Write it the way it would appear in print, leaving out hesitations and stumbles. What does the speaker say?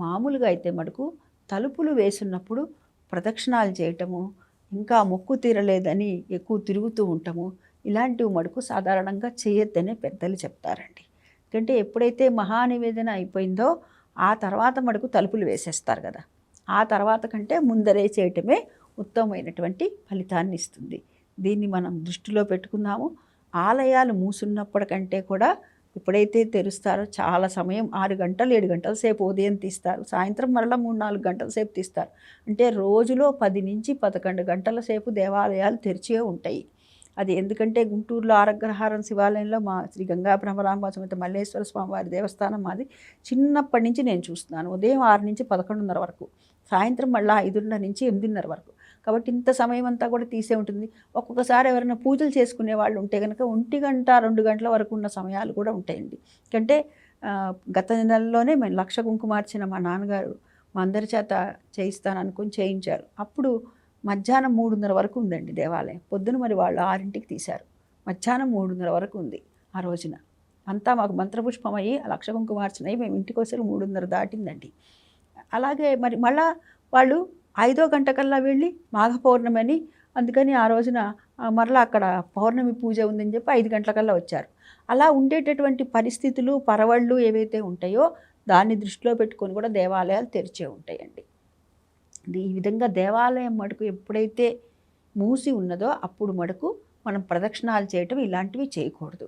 మామూలుగా అయితే మటుకు తలుపులు వేసున్నప్పుడు ప్రదక్షిణాలు చేయటము, ఇంకా మొక్కు తీరలేదని ఎక్కువ తిరుగుతూ ఉండటము, ఇలాంటివి మటుకు సాధారణంగా చేయొద్దనే పెద్దలు చెప్తారండి. ఎందుకంటే ఎప్పుడైతే మహానివేదన అయిపోయిందో ఆ తర్వాత మటుకు తలుపులు వేసేస్తారు కదా! ఆ తర్వాత కంటే ముందరే చేయటమే ఉత్తమమైనటువంటి ఫలితాన్ని ఇస్తుంది. దీన్ని మనం దృష్టిలో పెట్టుకుందాము. ఆలయాలు మూసున్నప్పటికంటే కూడా ఎప్పుడైతే తెరుస్తారో చాలా సమయం 6 గంటలు, 7 గంటల సేపు ఉదయం తీస్తారు. సాయంత్రం మరలా 3, 4 గంటల సేపు తీస్తారు. అంటే రోజులో 10-11 గంటల సేపు దేవాలయాలు తెరిచే ఉంటాయి. అది ఎందుకంటే గుంటూరులో ఆరగ్రహారం శివాలయంలో మా శ్రీ గంగా భ్రమరాంబ సమేత మల్లేశ్వర స్వామి వారి దేవస్థానం మాది. చిన్నప్పటి నుంచి నేను చూస్తున్నాను. ఉదయం 6 నుంచి 11:30 వరకు, సాయంత్రం మళ్ళీ 5:30 నుంచి 8:30 వరకు. కాబట్టి ఇంత సమయం అంతా కూడా తీసే ఉంటుంది. ఒక్కొక్కసారి ఎవరైనా పూజలు చేసుకునే వాళ్ళు ఉంటే కనుక 1 గంట 2 గంటల వరకు ఉన్న సమయాలు కూడా ఉంటాయండి. అంటే గత నెలలోనే మేము 1,00,000 కుంకుమార్చన మా నాన్నగారు మా అందరి చేత చేయిస్తాననుకుని చేయించారు. అప్పుడు మధ్యాహ్నం 3:30 వరకు ఉందండి దేవాలయం. పొద్దున మరి వాళ్ళు 6కి తీశారు. మధ్యాహ్నం 3:30 వరకు ఉంది ఆ రోజున. అంతా మాకు మంత్రపుష్పం అయ్యి 1,00,000 కుంకుమార్చన అయ్యి మేము ఇంటికి వచ్చేసరికి 3:30 దాటిందండి. అలాగే మరి మళ్ళా వాళ్ళు 5వ గంటకల్లా వెళ్ళి మాఘ పౌర్ణమి అని, అందుకని ఆ రోజున మరలా అక్కడ పౌర్ణమి పూజ ఉందని చెప్పి 5 గంటలకల్లా వచ్చారు. అలా ఉండేటటువంటి పరిస్థితులు, పరవళ్ళు ఏవైతే ఉంటాయో దాన్ని దృష్టిలో పెట్టుకొని కూడా దేవాలయాలు తెరిచే ఉంటాయండి. ఈ విధంగా దేవాలయం మటుకు ఎప్పుడైతే మూసి ఉన్నదో అప్పుడు మటుకు మనం ప్రదక్షిణాలు చేయటం ఇలాంటివి చేయకూడదు.